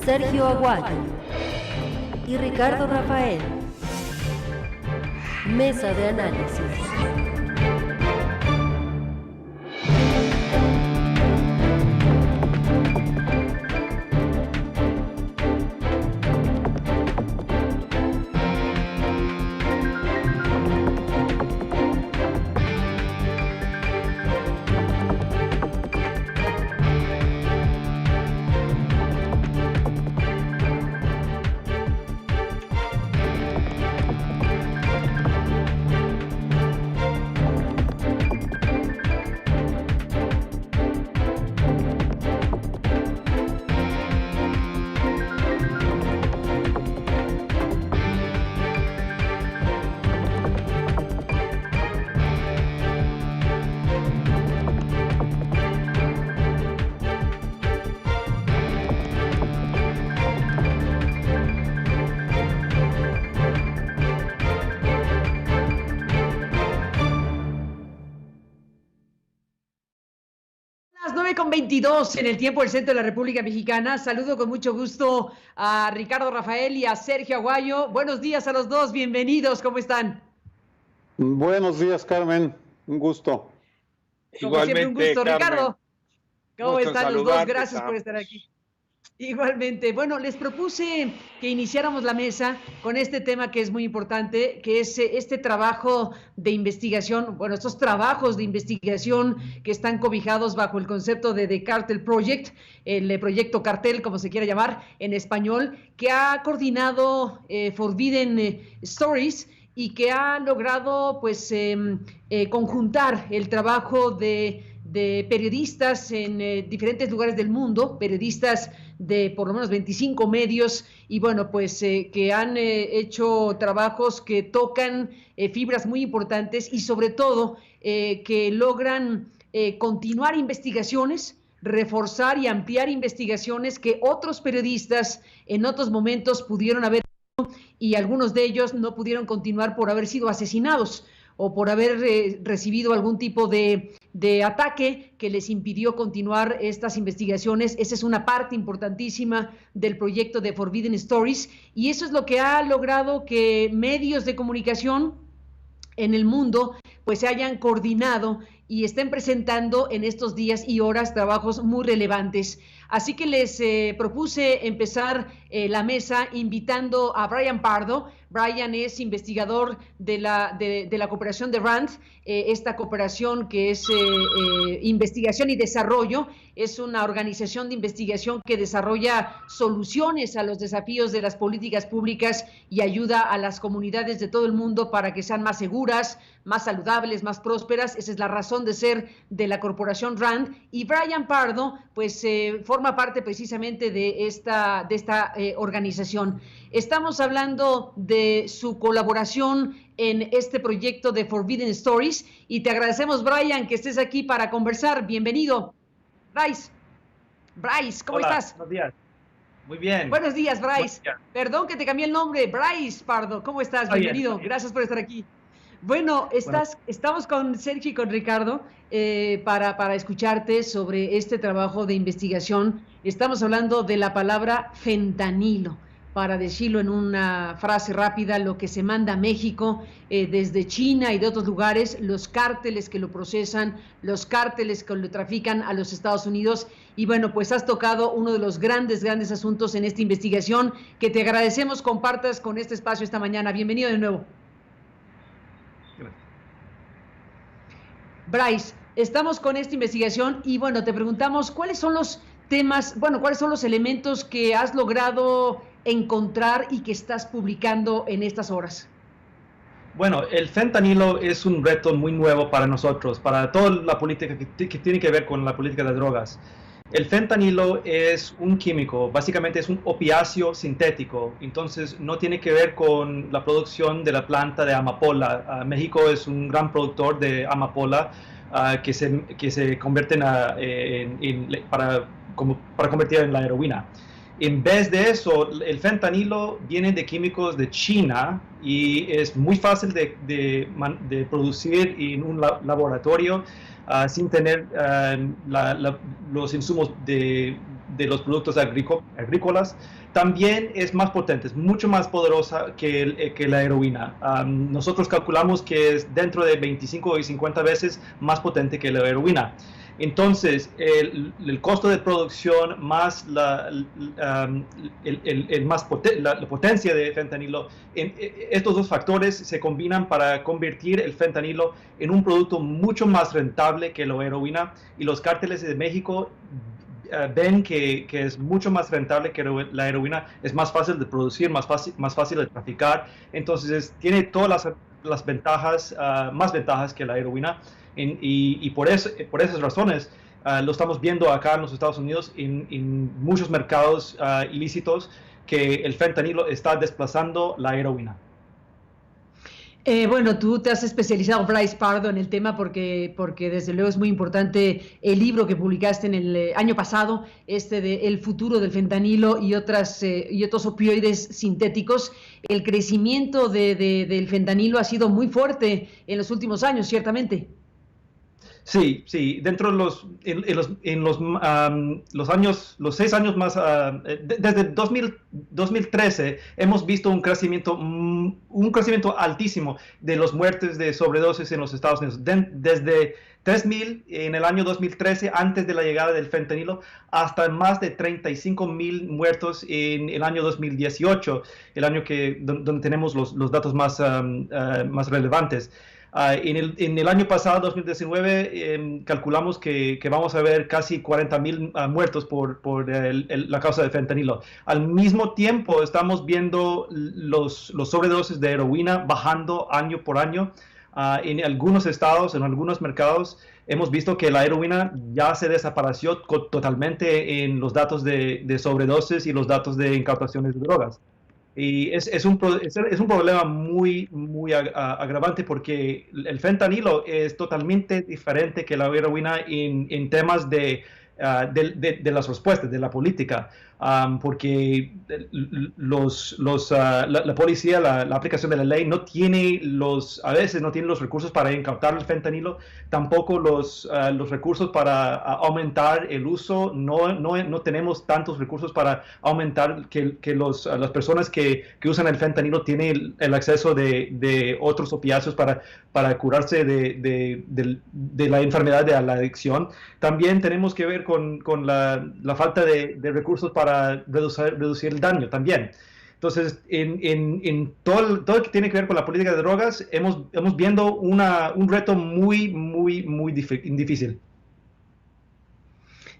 Sergio Aguayo y Ricardo Rafael. Mesa de análisis. Las 9:22 en el tiempo del centro de la República Mexicana. Saludo con mucho gusto a Ricardo Rafael y a Sergio Aguayo. Buenos días a los dos, bienvenidos, ¿cómo están? Buenos días, Carmen, un gusto. Como siempre, un gusto. Carmen. Ricardo, ¿cómo Gusto están los dos? Gracias por ambos. estar aquí. Igualmente. Bueno, les propuse que iniciáramos la mesa con este tema que es muy importante, que es este trabajo de investigación, bueno, estos trabajos de investigación que están cobijados bajo el concepto de The Cartel Project, el proyecto cartel, como se quiera llamar en español, que ha coordinado Forbidden Stories y que ha logrado, pues, conjuntar el trabajo de periodistas en diferentes lugares del mundo, periodistas de por lo menos 25 medios, y bueno, pues que han hecho trabajos que tocan fibras muy importantes y sobre todo que logran continuar investigaciones, reforzar y ampliar investigaciones que otros periodistas en otros momentos pudieron haber hecho, y algunos de ellos no pudieron continuar por haber sido asesinados o por haber recibido algún tipo de ataque que les impidió continuar estas investigaciones. Esa es una parte importantísima del proyecto de Forbidden Stories, y eso es lo que ha logrado que medios de comunicación en el mundo pues se hayan coordinado y estén presentando en estos días y horas trabajos muy relevantes. Así que les propuse empezar la mesa invitando a Brian Pardo. Brian es investigador de la cooperación de RAND, esta cooperación que es investigación y desarrollo. Es una organización de investigación que desarrolla soluciones a los desafíos de las políticas públicas y ayuda a las comunidades de todo el mundo para que sean más seguras, más saludables, más prósperas. Esa es la razón de ser de la corporación RAND. Y Brian Pardo, pues, forma parte precisamente de esta organización. Estamos hablando de su colaboración en este proyecto de Forbidden Stories y te agradecemos, Brian, que estés aquí para conversar. Bienvenido. Bryce, ¿cómo estás? Buenos días. Muy bien. Buenos días, Bryce. Perdón que te cambié el nombre. Bryce Pardo, ¿cómo estás? Bienvenido. Bien. Gracias por estar aquí. Bueno, estamos con Sergio y con Ricardo para escucharte sobre este trabajo de investigación. Estamos hablando de la palabra fentanilo, para decirlo en una frase rápida, lo que se manda a México desde China y de otros lugares, los cárteles que lo procesan, los cárteles que lo trafican a los Estados Unidos. Y bueno, pues has tocado uno de los grandes asuntos en esta investigación, que te agradecemos compartas con este espacio esta mañana. Bienvenido de nuevo. Bryce, estamos con esta investigación y bueno, te preguntamos cuáles son los temas, cuáles son los elementos que has logrado encontrar y que estás publicando en estas horas. Bueno, el fentanilo es un reto muy nuevo para nosotros, para toda la política que tiene que ver con la política de drogas. El fentanilo es un químico, básicamente es un opiáceo sintético, entonces no tiene que ver con la producción de la planta de amapola. México es un gran productor de amapola que se convierten para convertir en la heroína. En vez de eso, el fentanilo viene de químicos de China y es muy fácil de producir en un laboratorio sin tener los insumos de de los productos agrícolas, también es más potente, es mucho más poderosa que la heroína. Nosotros calculamos que es dentro de 25 y 50 veces más potente que la heroína. Entonces, el costo de producción más la potencia de fentanilo, estos dos factores se combinan para convertir el fentanilo en un producto mucho más rentable que la heroína, y los cárteles de México ven que es mucho más rentable que la heroína, es más fácil de producir, más fácil de traficar. Entonces tiene todas las ventajas, más ventajas que la heroína, y por esas razones lo estamos viendo acá en los Estados Unidos en muchos mercados ilícitos, que el fentanilo está desplazando la heroína. Bueno, tú te has especializado, Bryce Pardo, en el tema porque desde luego es muy importante el libro que publicaste en el año pasado, de El futuro del fentanilo y otros opioides sintéticos. El crecimiento del fentanilo ha sido muy fuerte en los últimos años, ciertamente. Sí, dentro de los 6 años más, desde 2013 hemos visto un crecimiento altísimo de las muertes de sobredosis en los Estados Unidos. Desde 3,000 en el año 2013, antes de la llegada del fentanilo, hasta más de 35,000 muertos en el año 2018, el año donde tenemos los datos más relevantes. En el año pasado, 2019, calculamos que vamos a ver casi 40,000 muertos por la causa del fentanilo. Al mismo tiempo, estamos viendo los sobredosis de heroína bajando año por año. En algunos estados, en algunos mercados, hemos visto que la heroína ya se desapareció totalmente en los datos de sobredosis y los datos de incautaciones de drogas. Y es un problema muy agravante, porque el fentanilo es totalmente diferente que la heroína en temas de las respuestas, de la política, porque la policía, la aplicación de la ley a veces no tiene los recursos para incautar el fentanilo, tampoco los recursos para aumentar el uso. No tenemos tantos recursos para aumentar que las personas que usan el fentanilo tienen el acceso de otros opiáceos para curarse de la enfermedad de la adicción. También tenemos que ver con la falta de recursos para reducir el daño también. Entonces, en todo lo que tiene que ver con la política de drogas, hemos viendo un reto muy difícil.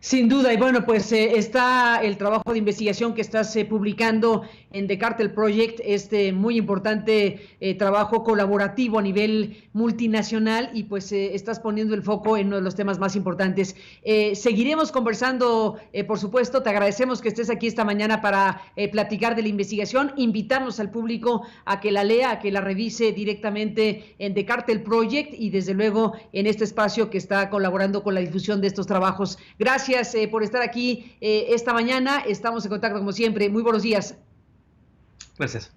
Sin duda, y bueno, pues está el trabajo de investigación que estás publicando en The Cartel Project, muy importante trabajo colaborativo a nivel multinacional, y pues estás poniendo el foco en uno de los temas más importantes. Seguiremos conversando, por supuesto. Te agradecemos que estés aquí esta mañana para platicar de la investigación. Invitamos al público a que la lea, a que la revise directamente en The Cartel Project, y desde luego en este espacio que está colaborando con la difusión de estos trabajos. Gracias por estar aquí esta mañana. Estamos en contacto como siempre. Muy buenos días. Gracias.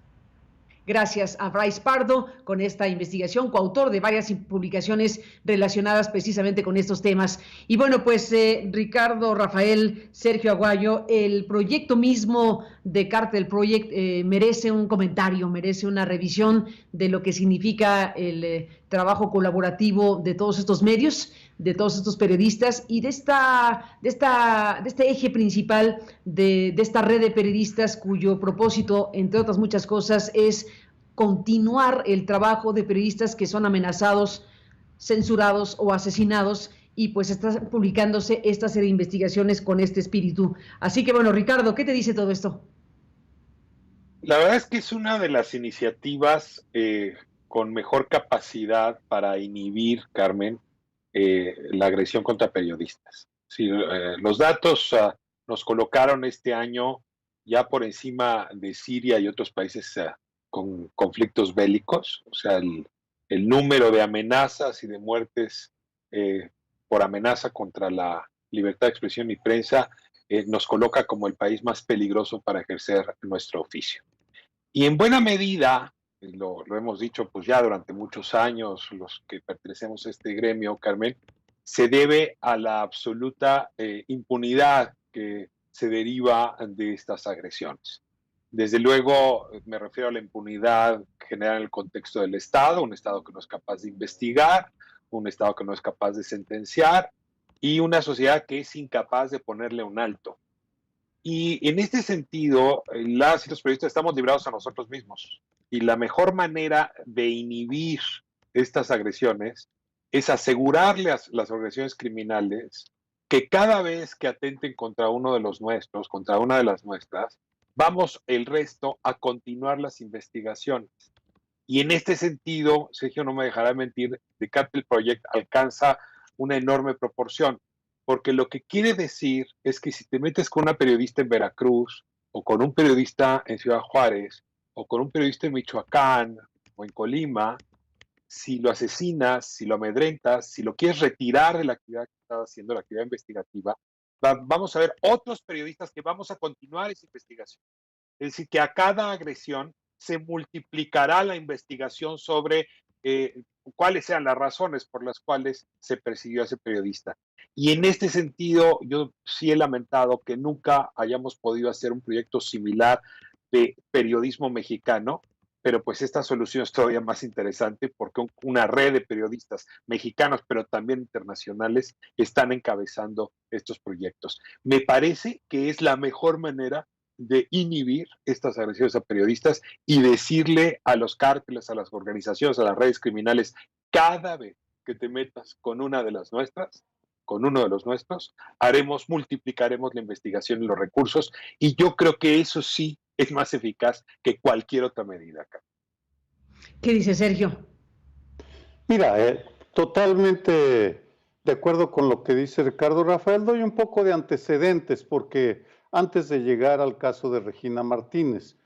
Gracias a Bryce Pardo con esta investigación, coautor de varias publicaciones relacionadas precisamente con estos temas. Y bueno, pues Ricardo, Rafael, Sergio Aguayo, el proyecto mismo de Cartel Project merece un comentario, merece una revisión de lo que significa el trabajo colaborativo de todos estos medios, de todos estos periodistas, y de este eje principal de esta red de periodistas, cuyo propósito, entre otras muchas cosas, es continuar el trabajo de periodistas que son amenazados, censurados o asesinados, y pues está publicándose esta serie de investigaciones con este espíritu. Así que bueno, Ricardo, ¿qué te dice todo esto? La verdad es que es una de las iniciativas con mejor capacidad para inhibir, Carmen, la agresión contra periodistas. Sí, los datos nos colocaron este año ya por encima de Siria y otros países con conflictos bélicos. O sea, el número de amenazas y de muertes por amenaza contra la libertad de expresión y prensa nos coloca como el país más peligroso para ejercer nuestro oficio. Y en buena medida, lo hemos dicho pues ya durante muchos años, los que pertenecemos a este gremio, Carmen, se debe a la absoluta impunidad que se deriva de estas agresiones. Desde luego, me refiero a la impunidad generada en el contexto del Estado, un Estado que no es capaz de investigar, un Estado que no es capaz de sentenciar y una sociedad que es incapaz de ponerle un alto. Y en este sentido, las y los periodistas estamos librados a nosotros mismos. Y la mejor manera de inhibir estas agresiones es asegurarle a las organizaciones criminales que cada vez que atenten contra uno de los nuestros, contra una de las nuestras, vamos el resto a continuar las investigaciones. Y en este sentido, Sergio no me dejará mentir, The Cartel Project alcanza una enorme proporción, porque lo que quiere decir es que si te metes con una periodista en Veracruz, o con un periodista en Ciudad Juárez, o con un periodista en Michoacán, o en Colima, si lo asesinas, si lo amedrentas, si lo quieres retirar de la actividad que estás haciendo, la actividad investigativa, vamos a ver otros periodistas que vamos a continuar esa investigación. Es decir, que a cada agresión se multiplicará la investigación sobre cuáles sean las razones por las cuales se persiguió a ese periodista. Y en este sentido, yo sí he lamentado que nunca hayamos podido hacer un proyecto similar de periodismo mexicano, pero pues esta solución es todavía más interesante porque una red de periodistas mexicanos, pero también internacionales, están encabezando estos proyectos. Me parece que es la mejor manera de inhibir estas agresiones a periodistas y decirle a los cárteles, a las organizaciones, a las redes criminales, cada vez que te metas con una de las nuestras, con uno de los nuestros, multiplicaremos la investigación y los recursos, y yo creo que eso sí es más eficaz que cualquier otra medida acá. ¿Qué dice Sergio? Mira, totalmente de acuerdo con lo que dice Ricardo Rafael. Doy un poco de antecedentes porque antes de llegar al caso de Regina Martínez.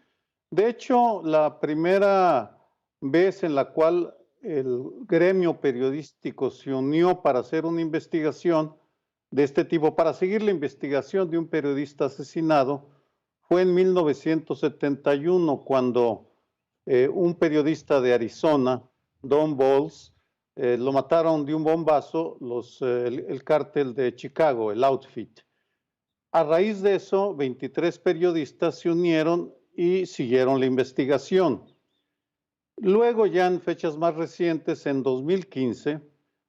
De hecho, la primera vez en la cual el gremio periodístico se unió para hacer una investigación de este tipo, para seguir la investigación de un periodista asesinado, fue en 1971, cuando un periodista de Arizona, Don Bowles, lo mataron de un bombazo el cártel de Chicago, el Outfit. A raíz de eso, 23 periodistas se unieron y siguieron la investigación. Luego, ya en fechas más recientes, en 2015,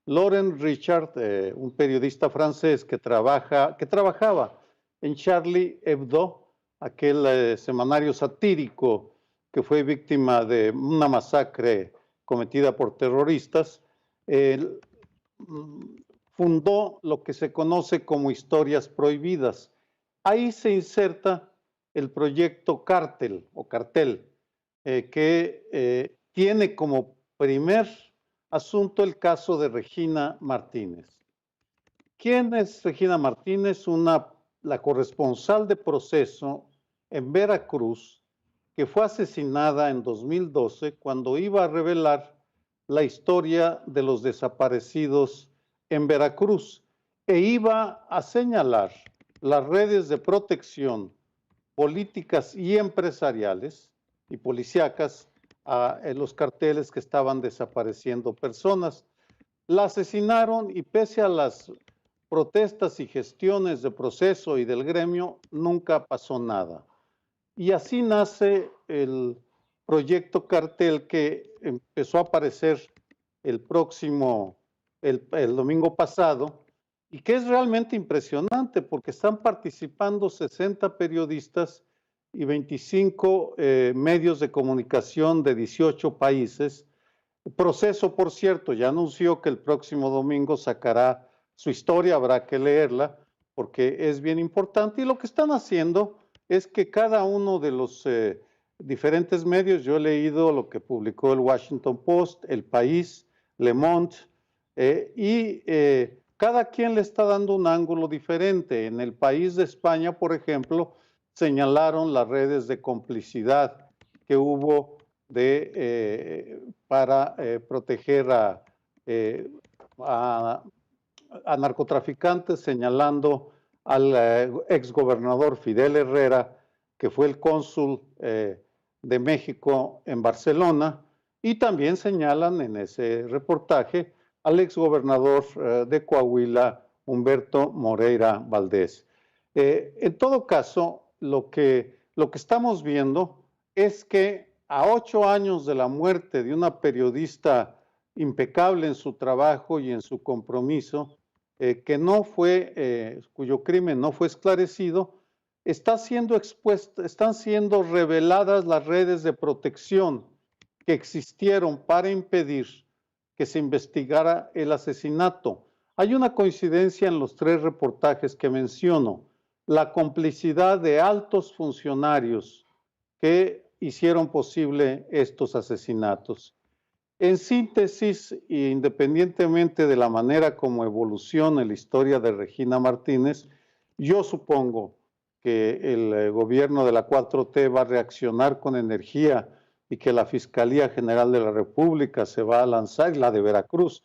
Laurent Richard, un periodista francés que trabajaba en Charlie Hebdo, aquel semanario satírico que fue víctima de una masacre cometida por terroristas, fundó lo que se conoce como Historias Prohibidas. Ahí se inserta el proyecto Cartel o Cartel, que tiene como primer asunto el caso de Regina Martínez. ¿Quién es Regina Martínez? La corresponsal de Proceso en Veracruz, que fue asesinada en 2012 cuando iba a revelar la historia de los desaparecidos en Veracruz e iba a señalar las redes de protección políticas y empresariales y policíacas en los carteles que estaban desapareciendo personas. La asesinaron y pese a las protestas y gestiones de Proceso y del gremio, nunca pasó nada. Y así nace el proyecto Cartel, que empezó a aparecer el domingo pasado, y que es realmente impresionante porque están participando 60 periodistas y 25 medios de comunicación de 18 países. Proceso, por cierto, ya anunció que el próximo domingo sacará su historia, habrá que leerla porque es bien importante, y lo que están haciendo es que cada uno de los diferentes medios, yo he leído lo que publicó el Washington Post, El País, Le Monde, cada quien le está dando un ángulo diferente. En El País de España, por ejemplo, señalaron las redes de complicidad que hubo para proteger a narcotraficantes, señalando al exgobernador Fidel Herrera, que fue el cónsul de México en Barcelona, y también señalan en ese reportaje al exgobernador de Coahuila, Humberto Moreira Valdés. En todo caso, lo que estamos viendo es que a 8 años de la muerte de una periodista impecable en su trabajo y en su compromiso, cuyo crimen no fue esclarecido, están siendo reveladas las redes de protección que existieron para impedir que se investigara el asesinato. Hay una coincidencia en los 3 reportajes que menciono: la complicidad de altos funcionarios que hicieron posible estos asesinatos. En síntesis, e independientemente de la manera como evolucione la historia de Regina Martínez, yo supongo que el gobierno de la 4T va a reaccionar con energía y que la Fiscalía General de la República se va a lanzar, y la de Veracruz,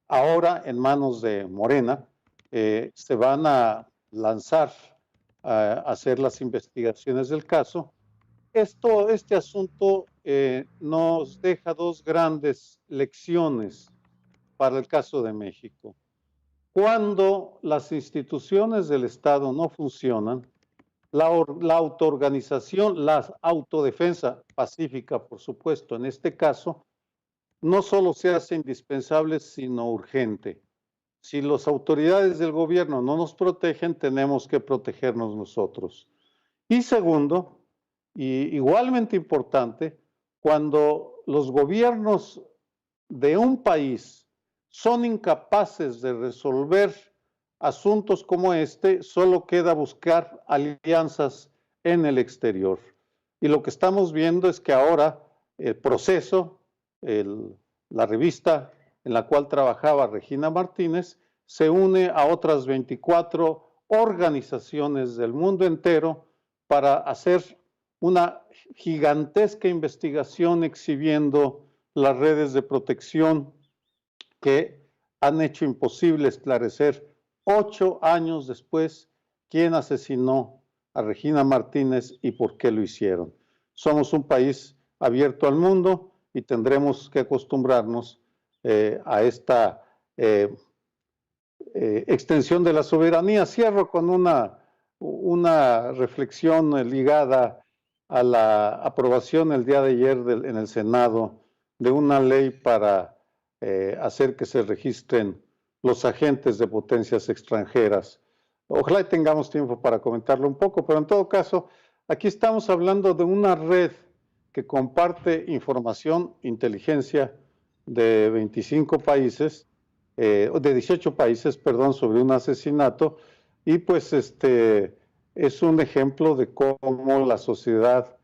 ahora en manos de Morena, se van a lanzar a hacer las investigaciones del caso. Este asunto nos deja 2 grandes lecciones para el caso de México. Cuando las instituciones del Estado no funcionan, la autoorganización, la autodefensa pacífica, por supuesto, en este caso, no solo se hace indispensable, sino urgente. Si las autoridades del gobierno no nos protegen, tenemos que protegernos nosotros. Y segundo, y igualmente importante, cuando los gobiernos de un país son incapaces de resolver asuntos como este, solo queda buscar alianzas en el exterior. Y lo que estamos viendo es que ahora el Proceso, la revista en la cual trabajaba Regina Martínez, se une a otras 24 organizaciones del mundo entero para hacer una gigantesca investigación exhibiendo las redes de protección que han hecho imposible esclarecer 8 años después quién asesinó a Regina Martínez y por qué lo hicieron. Somos un país abierto al mundo y tendremos que acostumbrarnos a esta extensión de la soberanía. Cierro con una reflexión ligada a la aprobación el día de ayer en el Senado de una ley para hacer que se registren los agentes de potencias extranjeras. Ojalá y tengamos tiempo para comentarlo un poco, pero en todo caso, aquí estamos hablando de una red que comparte información, inteligencia de 25 países, de 18 países, perdón, sobre un asesinato, y pues es un ejemplo de cómo la sociedad,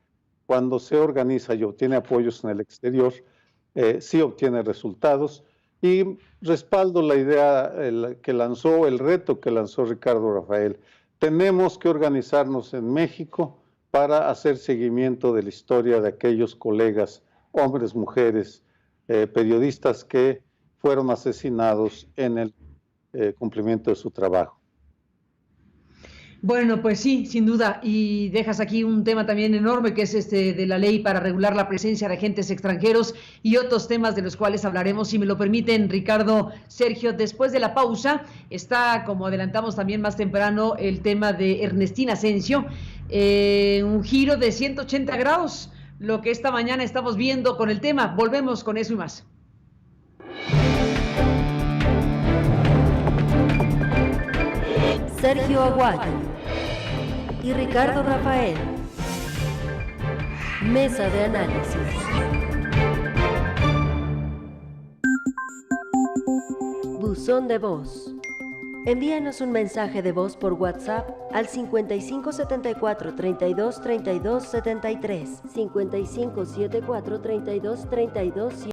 cuando se organiza y obtiene apoyos en el exterior, sí obtiene resultados. Y respaldo la idea el reto que lanzó Ricardo Rafael. Tenemos que organizarnos en México para hacer seguimiento de la historia de aquellos colegas, hombres, mujeres, periodistas que fueron asesinados en el cumplimiento de su trabajo. Bueno, pues sí, sin duda, y dejas aquí un tema también enorme que es de la ley para regular la presencia de agentes extranjeros y otros temas de los cuales hablaremos, si me lo permiten, Ricardo, Sergio. Después de la pausa está, como adelantamos también más temprano, el tema de Ernestina Asensio, un giro de 180 grados, lo que esta mañana estamos viendo con el tema. Volvemos con eso y más. Sergio Aguayo y Ricardo Rafael. Mesa de análisis. Buzón de voz. Envíanos un mensaje de voz por WhatsApp al 5574 32 32 73, 5574 32 32